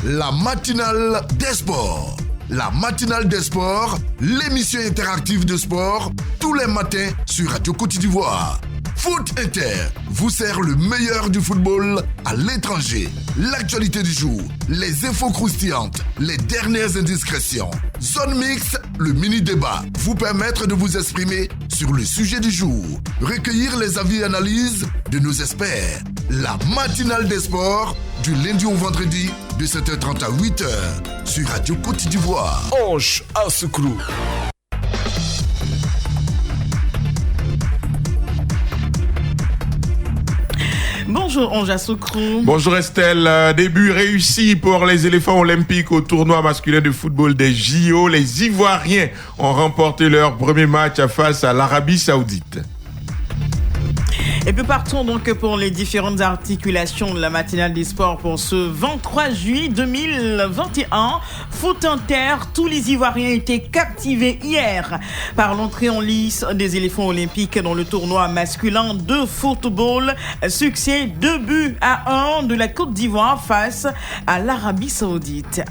la matinale des sports. La matinale des sports, l'émission interactive de sport, tous les matins sur Radio Côte d'Ivoire. Foot Inter vous sert le meilleur du football à l'étranger. L'actualité du jour, les infos croustillantes, les dernières indiscrétions. Zone Mix, le mini-débat, vous permettre de vous exprimer sur le sujet du jour. Recueillir les avis et analyses de nos experts. La matinale des sports, du lundi au vendredi, de 7h30 à 8h, sur Radio Côte d'Ivoire. Ange à Soukrou. Bonjour Ange Soukrou. Bonjour Estelle. Début réussi pour les éléphants olympiques au tournoi masculin de football des JO. Les Ivoiriens ont remporté leur premier match face à l'Arabie Saoudite. Et puis partons donc pour les différentes articulations de la matinale des sports pour ce 23 juillet 2021. Foot Inter, tous les Ivoiriens étaient captivés hier par l'entrée en lice des éléphants olympiques dans le tournoi masculin de football. Succès 2-1 de la Côte d'Ivoire face à l'Arabie Saoudite.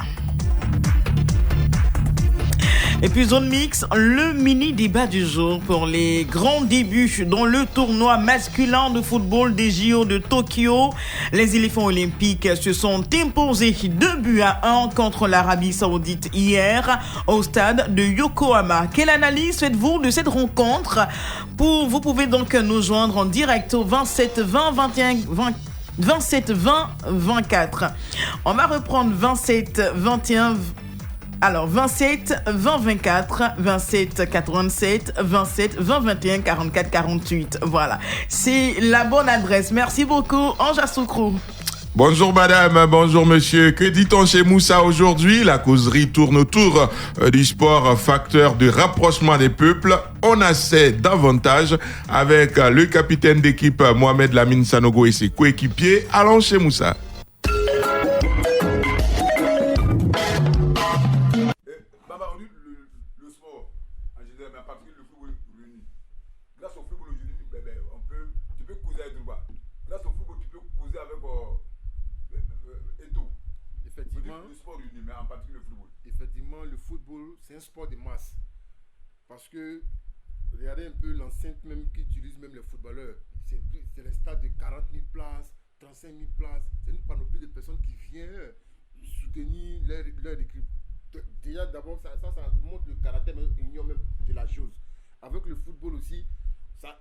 Et puis Zone Mix, le mini-débat du jour pour les grands débuts dans le tournoi masculin de football des JO de Tokyo. Les éléphants olympiques se sont imposés 2-1 contre l'Arabie Saoudite hier au stade de Yokohama. Quelle analyse faites-vous de cette rencontre? Vous pouvez donc nous joindre en direct au 27 20 21 24. On va reprendre 27 21 Alors 27 20 24 27 87 27 20 21 44 48. Voilà, c'est la bonne adresse. Merci beaucoup Ange Soukrou. Bonjour madame, bonjour monsieur. Que dit-on chez Moussa aujourd'hui? La causerie tourne autour du sport, facteur de rapprochement des peuples. On en sait davantage avec le capitaine d'équipe Mohamed Lamine Sanogo et ses coéquipiers. Allons chez Moussa. C'est un sport de masse. Parce que, regardez un peu l'enceinte même qu'utilisent même les footballeurs. C'est les stades de 40 000 places, 35 000 places. C'est une panoplie de personnes qui viennent soutenir leur équipe. Déjà, d'abord, ça montre le caractère union même de la chose. Avec le football aussi,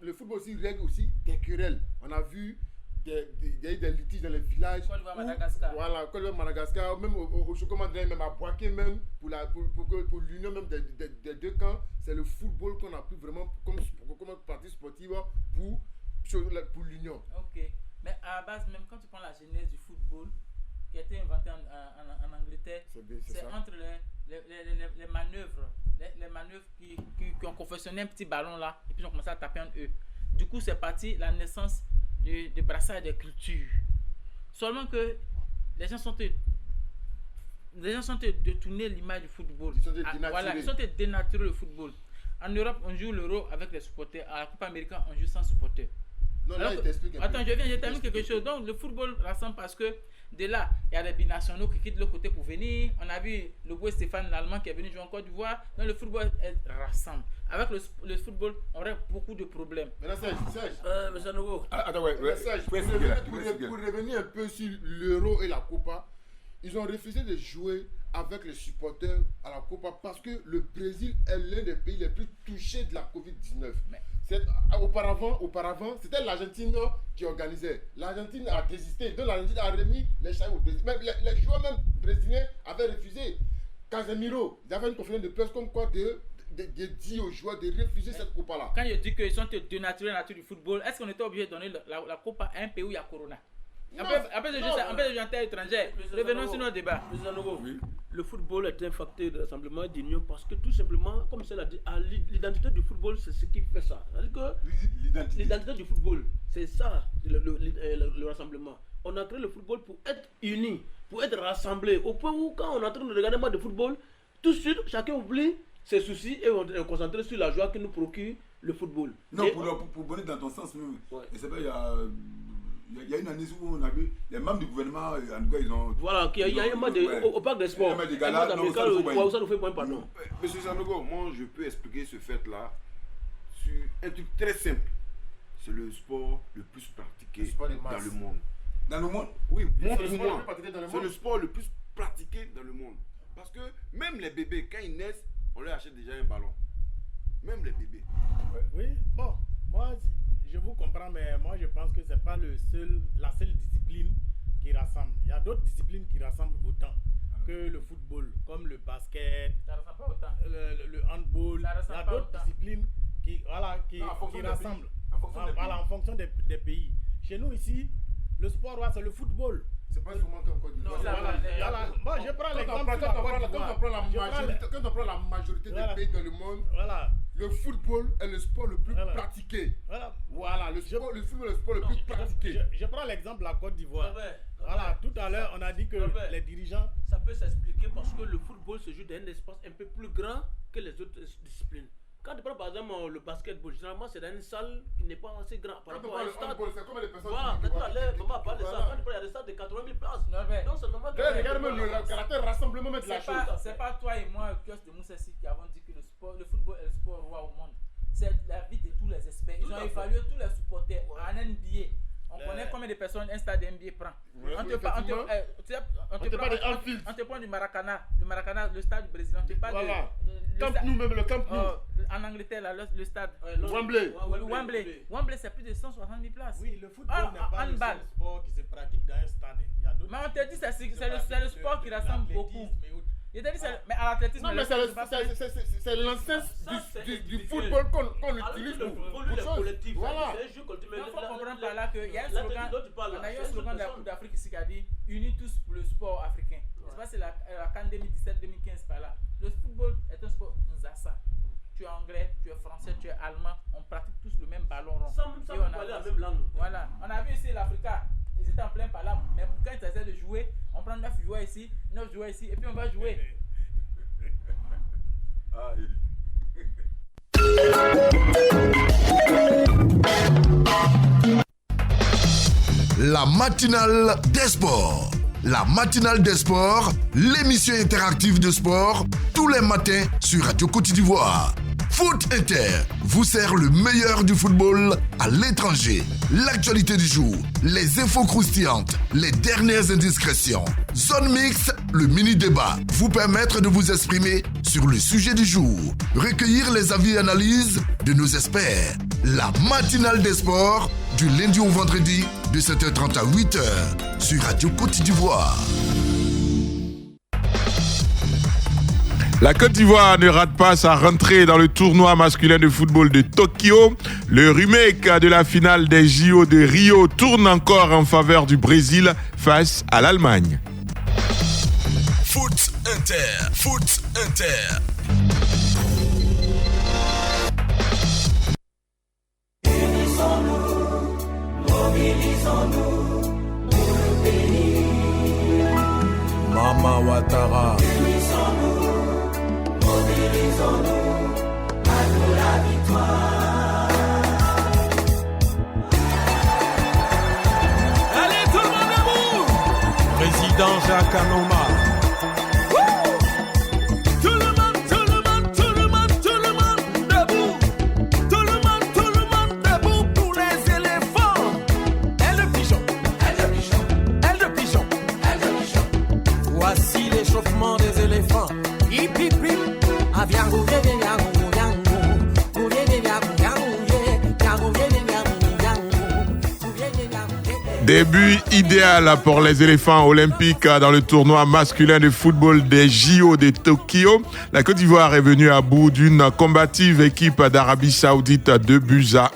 le football aussi règle aussi des querelles. On a vu des litiges dans les villages. Madagascar. Voilà, Madagascar, même au Chocomadré, même à Boaké, même pour l'union même des deux camps, c'est le football qu'on a pris vraiment comme partie sportive pour l'union. Ok, mais à la base, même quand tu prends la genèse du football, qui a été inventé en Angleterre, c'est entre les manœuvres, les manœuvres qui ont confectionné un petit ballon là, et puis ils ont commencé à taper en eux. Du coup, c'est parti la naissance du brassage des cultures. Seulement que les gens sont détourner l'image du football. Ils sont dénaturés le football. En Europe, on joue l'euro avec les supporters. À la Coupe américaine, on joue sans supporters. Non, là, il t'explique. Attends, je termine quelque chose. Donc, le football rassemble parce que de là, il y a des binationaux qui quittent le côté pour venir. On a vu le beau Stéphane, l'Allemand, qui est venu jouer en Côte d'Ivoire. Donc, le football rassemble. Avec le football, on aurait beaucoup de problèmes. Maintenant, Serge. Monsieur Nogo. Attends, ouais. Serge, pour revenir un peu sur l'euro et la Copa, ils ont refusé de jouer avec les supporters à la Copa parce que le Brésil est l'un des pays les plus touchés de la Covid-19. Auparavant, c'était l'Argentine qui organisait. L'Argentine a désisté, donc l'Argentine a remis les chars au Brésil. Même les joueurs même brésiliens avaient refusé. Casemiro, ils avaient une conférence de presse comme quoi de dire aux joueurs de refuser cette Copa-là. Quand je dis qu'ils sont dénaturés la nature du football, est-ce qu'on était obligé de donner la Copa à un pays où il y a Corona? Après de jouer en terre étrangère, revenons sur nos débats. Oui. Le football est un facteur de rassemblement d'union parce que tout simplement, comme cela dit, l'identité du football, c'est ce qui fait ça. C'est-à-dire que l'identité du football, c'est ça, le rassemblement. On a créé le football pour être unis, pour être rassemblés. Au point où, quand on est en train de regarder un match de football, tout de suite, chacun oublie ses soucis et on est concentré sur la joie que nous procure le football. Non, pour bonner dans ton sens, même. Ouais. Et c'est vrai, il Il y a une année où on a vu les membres du gouvernement, en tout cas, ils ont. Voilà, il y a un match au parc des sports. Un match amical, ça nous fait point, pardon. Monsieur Sanogo, moi je peux expliquer ce fait-là sur un truc très simple. C'est le sport le plus pratiqué dans le monde. Dans le monde? Oui, moi pour moi, c'est le sport le plus pratiqué dans le monde. Parce que même les bébés, quand ils naissent, on leur achète déjà un ballon. Même les bébés. Oui, bon, moi je vous comprends, mais moi je pense que c'est pas la seule discipline qui rassemble. Il y a d'autres disciplines qui rassemblent autant que le football, comme le basket, le handball. Il y a d'autres disciplines qui rassemblent. En fonction des pays. Chez nous ici, le sport, c'est le football. C'est pas seulement qu'en Côte d'Ivoire. Bon, je prends l'exemple. Quand on prend la majorité des pays dans le monde, le football est le sport le plus pratiqué. Voilà, le football est le sport le plus pratiqué. Je prends l'exemple de la Côte d'Ivoire. Voilà, tout à l'heure, on a dit que les dirigeants... Ça peut s'expliquer parce que le football se joue dans un espace un peu plus grand que les autres disciplines. Quand tu prends par exemple le basketball, généralement c'est dans une salle qui n'est pas assez grande. Par rapport à un stade. C'est comme les personnes voilà, tout à l'heure, maman parle de ça. Quand tu prends, il y a des stades de 80 000 places. Non, c'est normal. Regarde même le caractère rassemblement de la chose. C'est pas toi et moi, kiosque de Moussassi, qui avons dit que le football est le sport roi au monde. C'est la vie de tous les experts. Ils ont évalué tous les supporters en NBA. On connaît combien de personnes un stade NBA prend. On te parle du Maracana, le stade du Brésil. On te parle le Camp Nou. En Angleterre, le stade. Wembley, c'est plus de 160 000 places. Oui, le football n'est pas le seul sport qui se pratique dans un stade. Mais on te dit c'est le sport qui rassemble beaucoup. Mais à l'athlétisme, c'est l'essence du football qu'on utilise pour collectif. Voilà. Il faut comprendre par là qu'il y a un slogan, on a eu un slogan de la Coupe d'Afrique ici qui a dit « Unis tous pour le sport africain ». C'est la CAN 2017-2015 par là. Le football est un sport nzassa. Tu es anglais, tu es français, tu es allemand, on pratique tous le même ballon rond. Sans parler la même langue. Voilà. On a vu ici l'Africa. Ils étaient en plein par là, mais quand ils essaient de jouer, on prend 9 joueurs ici, et puis on va jouer. La matinale des sports. La matinale des sports, l'émission interactive de sport, tous les matins sur Radio Côte d'Ivoire. Foot Inter vous sert le meilleur du football à l'étranger. L'actualité du jour, les infos croustillantes, les dernières indiscrétions. Zone Mix, le mini-débat, vous permettre de vous exprimer sur le sujet du jour. Recueillir les avis et analyses de nos experts. La matinale des sports, du lundi au vendredi, de 7h30 à 8h, sur Radio Côte d'Ivoire. La Côte d'Ivoire ne rate pas sa rentrée dans le tournoi masculin de football de Tokyo. Le remake de la finale des JO de Rio tourne encore en faveur du Brésil face à l'Allemagne. Foot Inter, Foot Inter. Mobilisons-nous pour le pays. Mama Ouattara. Mobilisons-nous, à nous la victoire. Allez, tout le monde debout. Président Jacques Anoma. Des éléphants, hip hip hip, Début idéal pour les éléphants olympiques dans le tournoi masculin de football des JO de Tokyo. La Côte d'Ivoire est venue à bout d'une combative équipe d'Arabie Saoudite 2-1.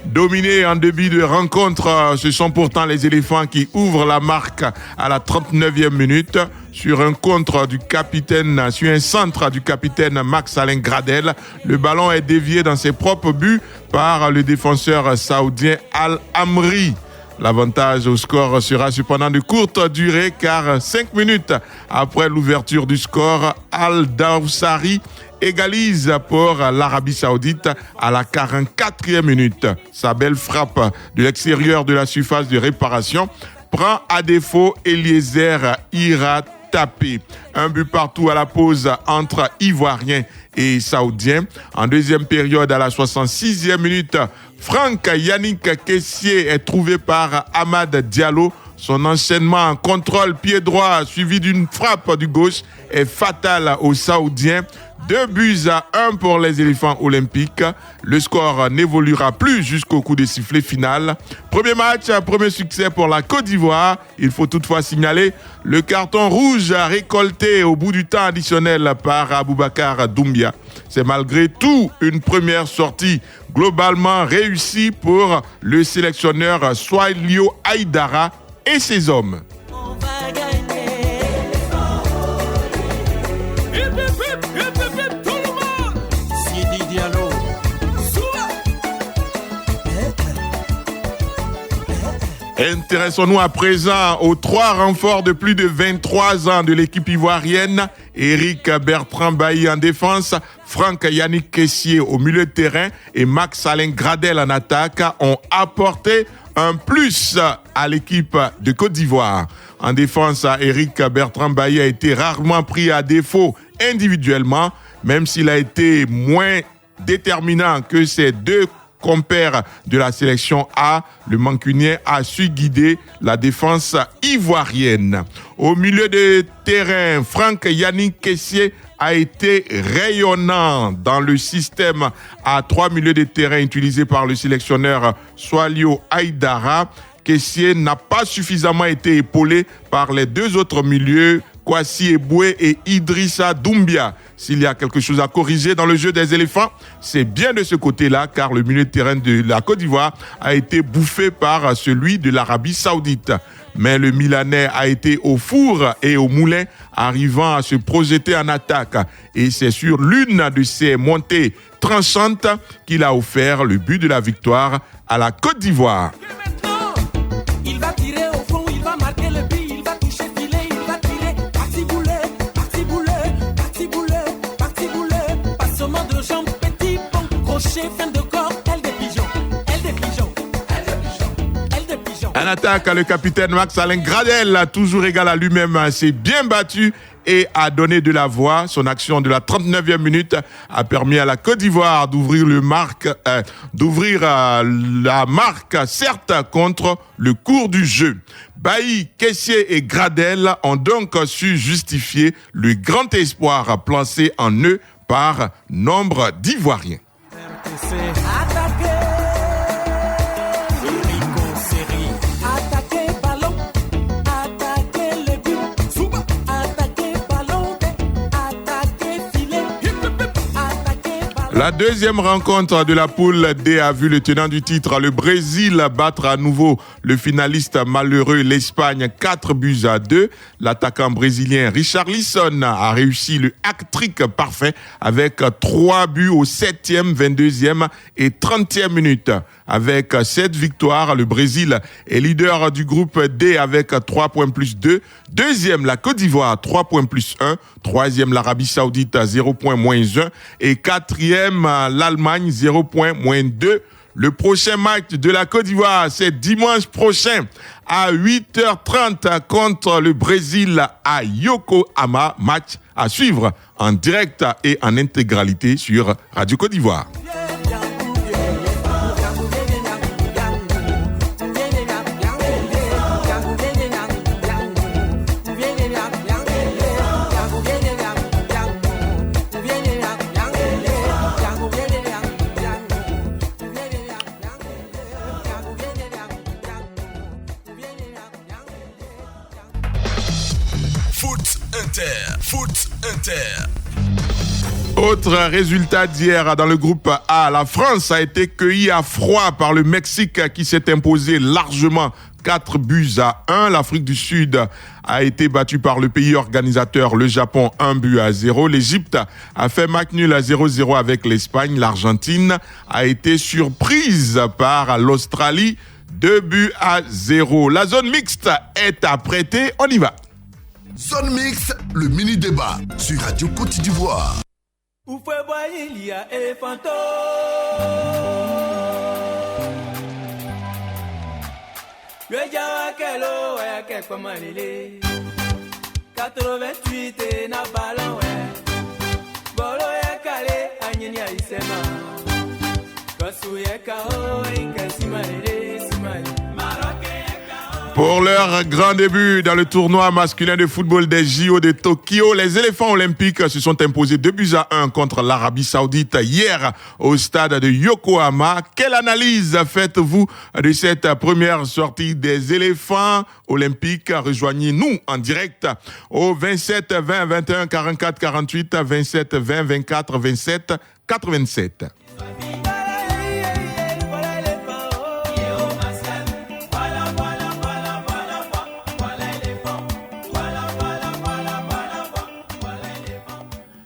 Dominés en début de rencontre, ce sont pourtant les éléphants qui ouvrent la marque à la 39e minute sur un contre du capitaine, sur un centre du capitaine Max-Alain Gradel. Le ballon est dévié dans ses propres buts par le défenseur saoudien Al-Amri. L'avantage au score sera cependant de courte durée car 5 minutes après l'ouverture du score, Al Dawsari égalise pour l'Arabie Saoudite à la 44e minute. Sa belle frappe de l'extérieur de la surface de réparation prend à défaut Eliezer Iratapé. Un but partout à la pause entre Ivoiriens et Saoudiens. En deuxième période, à la 66e minute, Franck Yannick Kessié est trouvé par Amad Diallo. Son enchaînement en contrôle pied droit suivi d'une frappe du gauche est fatal aux Saoudiens. 2-1 pour les éléphants olympiques. Le score n'évoluera plus jusqu'au coup de sifflet final. Premier match, premier succès pour la Côte d'Ivoire. Il faut toutefois signaler le carton rouge récolté au bout du temps additionnel par Aboubacar Doumbia. C'est malgré tout une première sortie globalement réussie pour le sélectionneur Souailio Aïdara et ses hommes. Intéressons-nous à présent aux 3 renforts de plus de 23 ans de l'équipe ivoirienne. Éric Bertrand Bailly en défense, Franck Yannick Kessié au milieu de terrain et Max Alain Gradel en attaque ont apporté un plus à l'équipe de Côte d'Ivoire. En défense, Éric Bertrand Bailly a été rarement pris à défaut individuellement, même s'il a été moins déterminant que ses 2 compère de la sélection A, le Mancunien a su guider la défense ivoirienne. Au milieu de terrain, Franck Yannick Kessié a été rayonnant dans le système à 3 milieux de terrain utilisé par le sélectionneur Souailio Aïdara. Kessié n'a pas suffisamment été épaulé par les 2 autres milieux, Kwasi Eboué et Idrissa Doumbia. S'il y a quelque chose à corriger dans le jeu des éléphants, c'est bien de ce côté-là, car le milieu de terrain de la Côte d'Ivoire a été bouffé par celui de l'Arabie Saoudite. Mais le Milanais a été au four et au moulin, arrivant à se projeter en attaque. Et c'est sur l'une de ces montées tranchantes qu'il a offert le but de la victoire à la Côte d'Ivoire. Il va tirer au fond, il va marquer le but, il va toucher filet, il va tirer. Parti boulet, passement de jambes, petit pont, crochet, fin de corps, aile de pigeon. En attaque, le capitaine Max Alain Gradel, toujours égal à lui-même, s'est bien battu et a donné de la voix. Son action de la 39e minute a permis à la Côte d'Ivoire d'ouvrir la marque, certes, contre le cours du jeu. Bailly, Kessié et Gradel ont donc su justifier le grand espoir placé en eux par nombre d'Ivoiriens. La deuxième rencontre de la poule D a vu le tenant du titre, le Brésil, battre à nouveau le finaliste malheureux, l'Espagne, 4-2. L'attaquant brésilien Richarlison a réussi le hat-trick parfait avec 3 buts aux 7e, 22e et 30e minutes. Avec 7 victoires, le Brésil est leader du groupe D avec 3 points plus 2. Deuxième, la Côte d'Ivoire, 3 points plus 1. Troisième, l'Arabie Saoudite, 0 points moins 1. Et quatrième, l'Allemagne, 0 points moins 2. Le prochain match de la Côte d'Ivoire, c'est dimanche prochain à 8h30 contre le Brésil à Yokohama. Match à suivre en direct et en intégralité sur Radio Côte d'Ivoire. Foot Inter. Autre résultat d'hier dans le groupe A, la France a été cueillie à froid par le Mexique qui s'est imposé largement 4-1. L'Afrique du Sud a été battue par le pays organisateur, le Japon, 1-0. L'Égypte a fait match nul à 0-0 avec l'Espagne. L'Argentine a été surprise par l'Australie, 2-0. La zone mixte est apprêtée, on y va. Zone mixte, le mini-débat sur Radio Côte d'Ivoire. Où fait boire il y a éléphanto. Le jawa kelo ya kekwa manile 88 et na balan ouais bolo ya kale anyini ya isema kasu ya kao inkasi manile simani. Pour leur grand début dans le tournoi masculin de football des JO de Tokyo, les éléphants olympiques se sont imposés 2-1 contre l'Arabie Saoudite hier au stade de Yokohama. Quelle analyse faites-vous de cette première sortie des éléphants olympiques? Rejoignez-nous en direct au 27 20 21 44 48 27 20 24 27 87.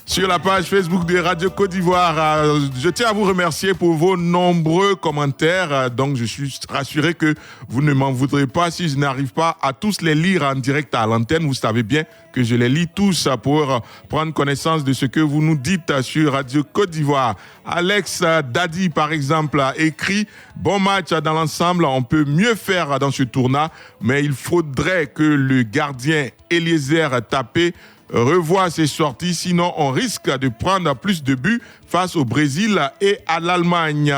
Sur la page Facebook de Radio Côte d'Ivoire, je tiens à vous remercier pour vos nombreux commentaires. Donc, je suis rassuré que vous ne m'en voudrez pas si je n'arrive pas à tous les lire en direct à l'antenne. Vous savez bien que je les lis tous pour prendre connaissance de ce que vous nous dites sur Radio Côte d'Ivoire. Alex Dadi, par exemple, a écrit « Bon match dans l'ensemble, on peut mieux faire dans ce tournoi, mais il faudrait que le gardien Eliezer Tapé revoit ses sorties, sinon on risque de prendre plus de buts face au Brésil et à l'Allemagne. »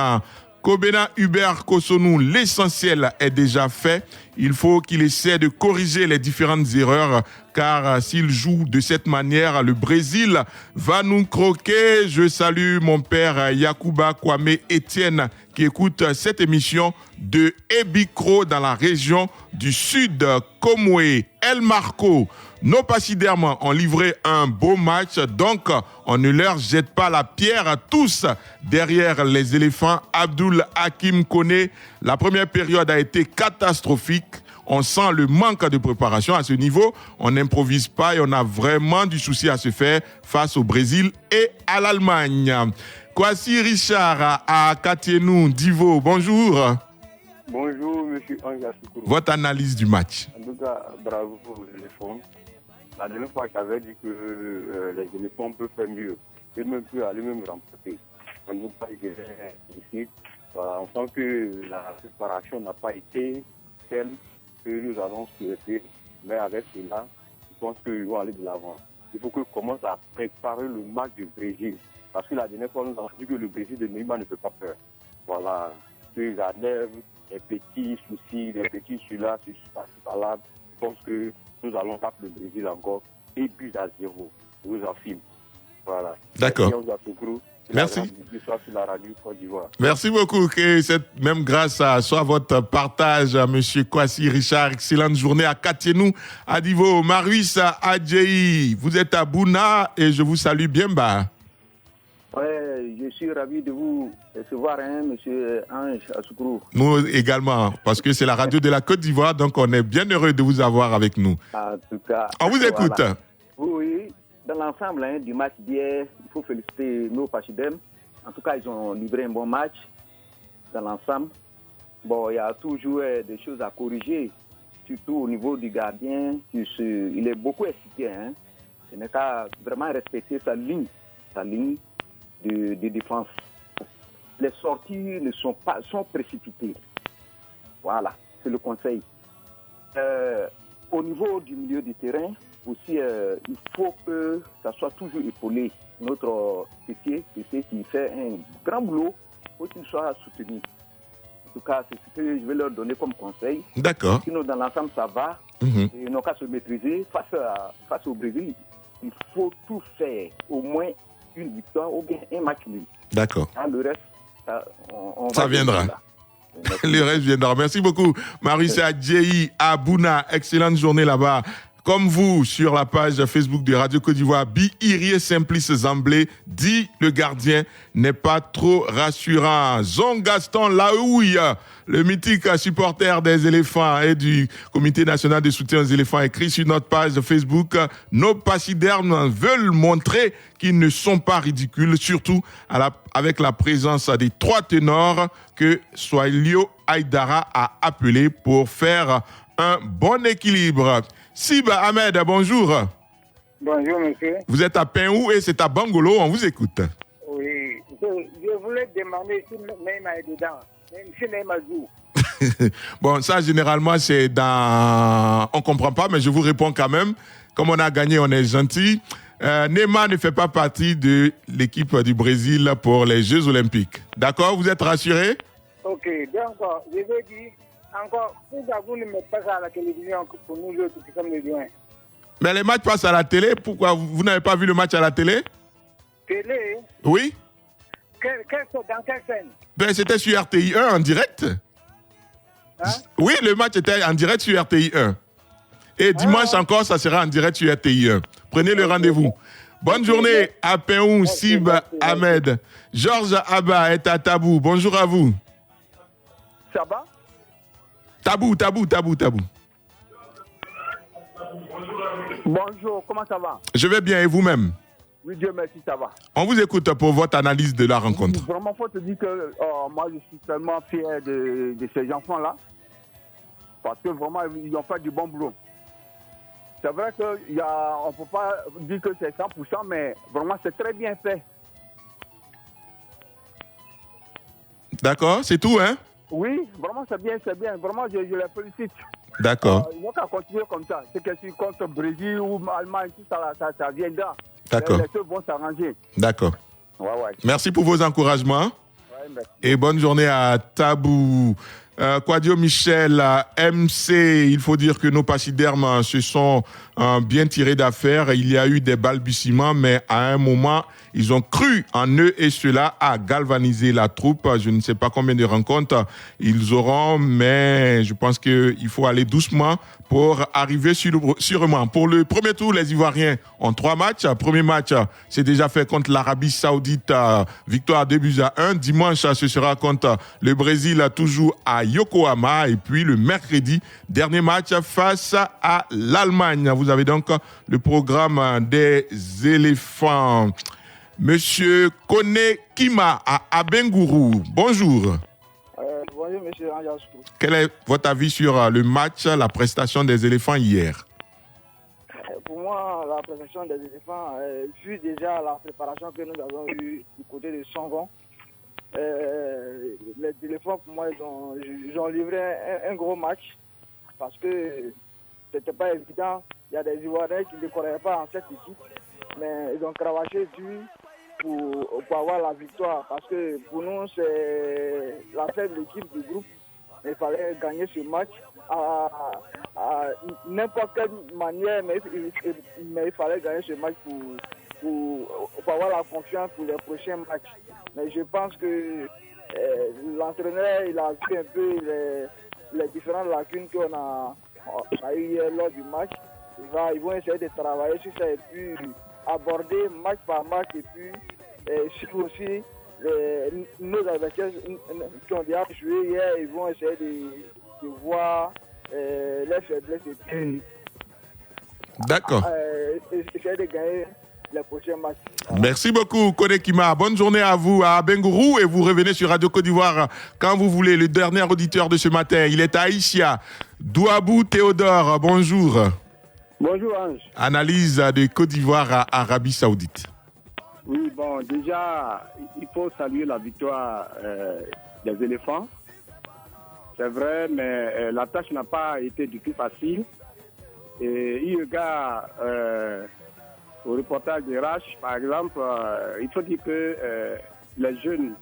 Kobena Hubert Kosonou, l'essentiel est déjà fait. Il faut qu'il essaie de corriger les différentes erreurs, car s'il joue de cette manière, le Brésil va nous croquer. Je salue mon père Yacouba Kwame Etienne qui écoute cette émission de Ebikro dans la région du Sud. Komwe, El Marco, nos pachydermes ont livré un beau match, donc on ne leur jette pas la pierre tous derrière les éléphants. Abdul Hakim Kone, la première période a été catastrophique. On sent le manque de préparation à ce niveau. On n'improvise pas et on a vraiment du souci à se faire face au Brésil et à l'Allemagne. Kwasi Richard à Katienou, Divo, bonjour. Bonjour, monsieur Ange Asukuru. Votre analyse du match. En tout cas, bravo pour les éléphants. La dernière fois, j'avais dit que les éléphants peuvent faire mieux. Ils même peuvent aller même remporter. En tout cas, ici, on sent que la préparation n'a pas été telle que nous avons souhaité. Mais avec cela, je pense qu'ils vont aller de l'avant. Il faut qu'ils commencent à préparer le match du Brésil. Parce que la dernière fois, nous avons dit que le Brésil de Neymar ne peut pas faire. Voilà. Qu'ils enlèvent les petits soucis, les petits celui-là, là. Je pense que nous allons battre le Brésil encore et but à 0. Je vous affirme. Voilà. D'accord. Merci. Merci beaucoup. Que cette même grâce soit votre partage, monsieur Kwasi Richard. Excellente journée à Katienou, à Divo, Maruis, à Adjei. Vous êtes à Bouna et je vous salue bien bas. Ouais, je suis ravi de vous recevoir, monsieur Ange Asukuru. Nous également, parce que c'est la radio de la Côte d'Ivoire, donc on est bien heureux de vous avoir avec nous. En tout cas. On vous écoute. Voilà. Oui, dans l'ensemble du match d'hier, il faut féliciter nos Pachidem. En tout cas, ils ont livré un bon match dans l'ensemble. Bon, il y a toujours des choses à corriger, surtout au niveau du gardien. Il est beaucoup excité. Il n'est qu'à vraiment respecter sa ligne de défense. Les sorties sont précipitées. Voilà, c'est le conseil. Au niveau du milieu du terrain, aussi, il faut que ça soit toujours épaulé. Notre PC qui fait un grand boulot, il faut qu'il soit soutenu. En tout cas, c'est ce que je vais leur donner comme conseil. D'accord. Sinon, dans l'ensemble, ça va. Ils n'ont qu'à se maîtriser. Face au Brésil, il faut tout faire. Au moins une victoire ou bien un match nul. D'accord. Le reste, ça viendra. Le reste viendra. Merci beaucoup. Marissa Adjei à Bouna. Excellente journée là-bas. comme vous, sur la page Facebook de Radio Côte d'Ivoire, Bi-Irie Simplice Zamblé dit le gardien n'est pas trop rassurant. Zon Gaston Laouille, le mythique supporter des éléphants et du Comité national de soutien aux éléphants, écrit sur notre page Facebook, nos pachydermes veulent montrer qu'ils ne sont pas ridicules, surtout avec la présence des 3 ténors que Swahilio Aïdara a appelé pour faire un bon équilibre. Siba Ahmed, bonjour. Bonjour, monsieur. Vous êtes à Pinhou et c'est à Bangolo, on vous écoute. Oui, je voulais demander si Neymar est dedans. Si Neymar joue. Bon, ça, généralement, c'est dans... On ne comprend pas, mais je vous réponds quand même. Comme on a gagné, on est gentil. Neymar ne fait pas partie de l'équipe du Brésil pour les Jeux Olympiques. D'accord, vous êtes rassurés? Ok, donc, je veux dire, encore, pourquoi vous ne mettez pas ça à la télévision pour nous autres qui sommes les joints? Mais les matchs passent à la télé. Pourquoi vous n'avez pas vu le match à la télé? Télé? Oui. Dans quelle scène? Ben, c'était sur RTI 1 en direct. Hein? Oui, le match était en direct sur RTI 1. Et dimanche encore, ça sera en direct sur RTI 1. Prenez le rendez-vous. Bonne journée à Péou, Sib Ahmed. Georges Abba est à Tabou. Bonjour à vous. Ça va? Tabou. Bonjour, comment ça va? Je vais bien et vous-même? Oui, Dieu merci, ça va. On vous écoute pour votre analyse de la rencontre. Vraiment, il faut te dire que moi, je suis tellement fier de ces enfants-là. Parce que vraiment, ils ont fait du bon boulot. C'est vrai qu'on ne peut pas dire que c'est 100%, mais vraiment, c'est très bien fait. D'accord, c'est tout, hein? Oui, vraiment, c'est bien. Vraiment, je les félicite. D'accord. Ils n'ont qu'à continuer comme ça. C'est que si contre Brésil ou Allemagne, tout ça viendra. D'accord. Les deux vont s'arranger. D'accord. Ouais. Merci pour vos encouragements. Ouais, merci. Et bonne journée à Tabou. Quadio Michel, MC, il faut dire que nos pachydermes se sont bien tirés d'affaire. Il y a eu des balbutiements, mais à un moment, ils ont cru en eux et cela a galvanisé la troupe. Je ne sais pas combien de rencontres ils auront, mais je pense qu'il faut aller doucement pour arriver sûrement. Pour le premier tour, les Ivoiriens ont 3 matchs. Premier match, c'est déjà fait contre l'Arabie Saoudite, victoire 2-1. Dimanche, ce sera contre le Brésil, toujours à Yokohama. Et puis le mercredi, dernier match face à l'Allemagne. Vous avez donc le programme des éléphants. Monsieur Kone Kima à Abengourou. Bonjour. Bonjour, monsieur Anjaskou. Quel est votre avis sur le match, la prestation des éléphants hier? Pour moi, la prestation des éléphants, vu déjà la préparation que nous avons eue du côté de Sangon, les éléphants, pour moi, ils ont livré un gros match parce que c'était pas évident. Il y a des Ivoiriens qui ne croyaient pas en cette équipe, mais ils ont cravaché dur pour avoir la victoire. Parce que pour nous, c'est la faible équipe du groupe. Il fallait gagner ce match à n'importe quelle manière, mais il fallait gagner ce match pour avoir la confiance pour les prochains matchs. Mais je pense que l'entraîneur, il a vu un peu les différentes lacunes qu'on a eues hier lors du match. Ils vont essayer de travailler sur ça et puis aborder match par match et puis suivre aussi nos adversaires qui ont déjà joué hier. Ils vont essayer de voir les faiblesses et puis d'accord. Essayer de gagner les prochains matchs. Merci beaucoup, Kone Kima. Bonne journée à vous à Bengourou et vous revenez sur Radio Côte d'Ivoire quand vous voulez. Le dernier auditeur de ce matin, il est à Aïchia. Douabou Théodore, bonjour. Bonjour Ange. Analyse de Côte d'Ivoire à Arabie Saoudite. Oui, bon, déjà, il faut saluer la victoire des éléphants. C'est vrai, mais la tâche n'a pas été du tout facile. Et eu égard au reportage de Rache, par exemple, il faut dire que les jeunes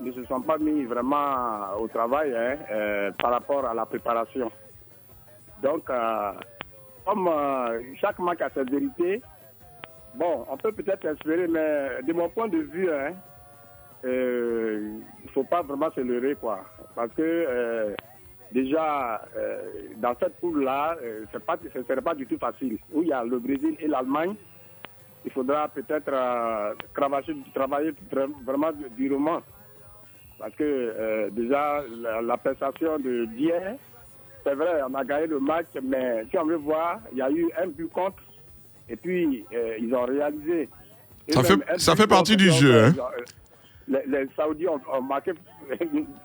ne se sont pas mis vraiment au travail par rapport à la préparation. Donc, comme chaque match a sa vérité, bon, on peut peut-être espérer, mais de mon point de vue, il ne faut pas vraiment se leurrer, quoi. Parce que déjà, dans cette poule-là, ce ne serait pas du tout facile. Où il y a le Brésil et l'Allemagne, il faudra peut-être travailler vraiment durement. Parce que déjà, la prestation d'hier, c'est vrai, on a gagné le match, mais si on veut voir, il y a eu un but contre, et puis ils ont réalisé. Ça fait partie du jeu. Hein? Les Saoudiens ont marqué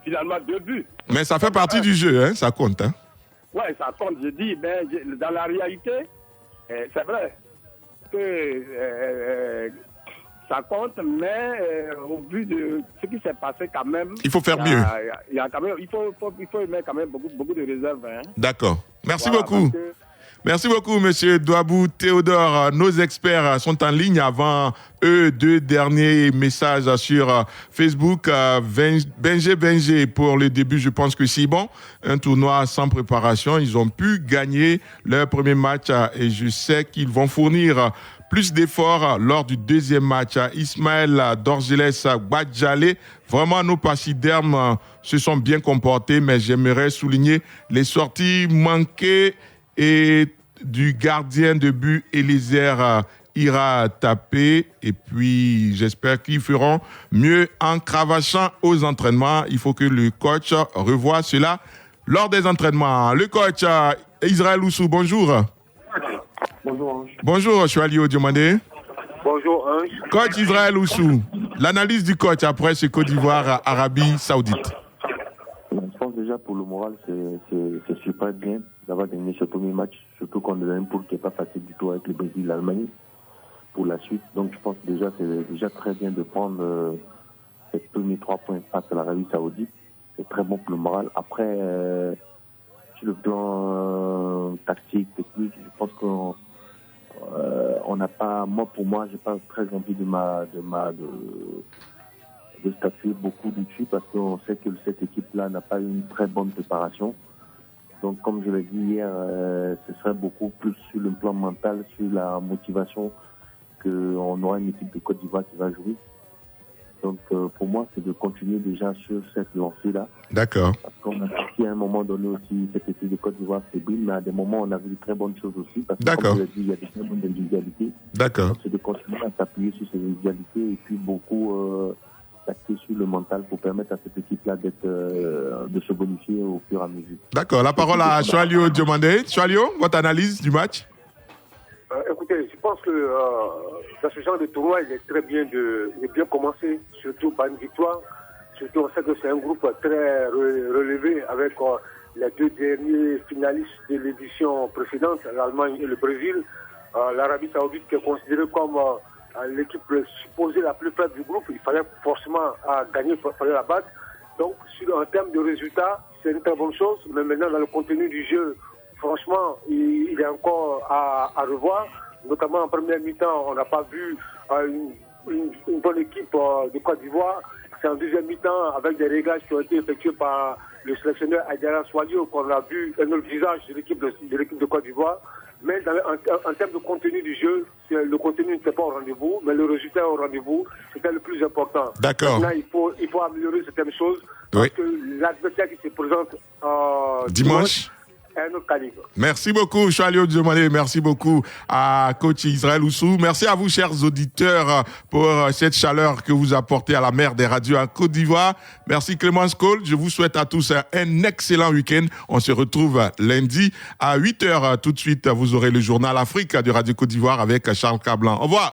finalement 2 buts. Mais ça fait partie du jeu, hein? Ça compte. Hein? Oui, ça compte. Je dis, mais dans la réalité, c'est vrai que ça compte, mais au vu de ce qui s'est passé quand même... Il faut faire mieux. Il faut mettre quand même beaucoup de réserves. Hein. D'accord. Merci beaucoup. Merci beaucoup, monsieur Douabou Théodore. Nos experts sont en ligne avant eux. 2 derniers messages sur Facebook. Benjé, pour le début, je pense que c'est bon. Un tournoi sans préparation. Ils ont pu gagner leur premier match et je sais qu'ils vont fournir plus d'efforts lors du deuxième match. Ismaël d'Orgelès Badjalé. Vraiment, nos pachydermes se sont bien comportés, mais j'aimerais souligner les sorties manquées et du gardien de but Eliezer ira taper. Et puis, j'espère qu'ils feront mieux en cravachant aux entraînements. Il faut que le coach revoie cela lors des entraînements. Le coach Israël Oussou, bonjour. Bonjour Ange. Bonjour, je suis Ali Diomandé. Bonjour Ange. Coach Israël Oussou, l'analyse du coach après ce Côte d'Ivoire, Arabie Saoudite. Je pense déjà pour le moral, c'est super bien d'avoir gagné ce premier match, surtout qu'on est un poule qui n'est pas facile du tout avec le Brésil et l'Allemagne pour la suite. Donc je pense déjà c'est déjà très bien de prendre ces premiers 3 points face à l'Arabie Saoudite. C'est très bon pour le moral. Après, sur le plan tactique, technique, je pense qu'on n'a pas, pour moi, j'ai pas très envie de statuer beaucoup dessus parce qu'on sait que cette équipe-là n'a pas une très bonne préparation. Donc, comme je l'ai dit hier, ce serait beaucoup plus sur le plan mental, sur la motivation qu'on aura une équipe de Côte d'Ivoire qui va jouer. Donc, pour moi, c'est de continuer déjà sur cette lancée-là. D'accord. Parce qu'on a sorti à un moment donné aussi cette équipe de Côte d'Ivoire fébrile, mais à des moments, on a vu de très bonnes choses aussi. Parce que, d'accord. Comme je l'ai dit, il y a des très bonnes individualités. D'accord. Donc, c'est de continuer à s'appuyer sur ces individualités et puis beaucoup s'axer sur le mental pour permettre à cette équipe-là de se bonifier au fur et à mesure. D'accord. La parole à Choalio Diomandé. Choalio, votre analyse du match? Écoutez, je pense que dans ce genre de tournoi, il est très bien de bien commencer, surtout par une victoire. Surtout, on sait que c'est un groupe très relevé avec les 2 derniers finalistes de l'édition précédente, l'Allemagne et le Brésil. L'Arabie Saoudite qui est considérée comme l'équipe supposée la plus faible du groupe. Il fallait forcément gagner, il fallait la battre. Donc, en termes de résultats, c'est une très bonne chose. Mais maintenant, dans le contenu du jeu, franchement, il est encore à revoir. Notamment en première mi-temps, on n'a pas vu une bonne équipe de Côte d'Ivoire. C'est en deuxième mi-temps, avec des réglages qui ont été effectués par le sélectionneur Aïdara Swalio, qu'on a vu un autre visage de l'équipe de Côte d'Ivoire. Mais en termes de contenu du jeu, le contenu n'était pas au rendez-vous, mais le résultat au rendez-vous, c'était le plus important. D'accord. Maintenant, il faut améliorer certaines choses, parce que l'adversaire qui se présente dimanche un autre calibre. Merci beaucoup, Choalio Diomandé. Merci beaucoup à coach Israël Oussou. Merci à vous, chers auditeurs, pour cette chaleur que vous apportez à la mer des radios en Côte d'Ivoire. Merci Clémence Cole. Je vous souhaite à tous un excellent week-end. On se retrouve lundi à 8h. Tout de suite, vous aurez le journal Afrique de Radio Côte d'Ivoire avec Charles Cablan. Au revoir.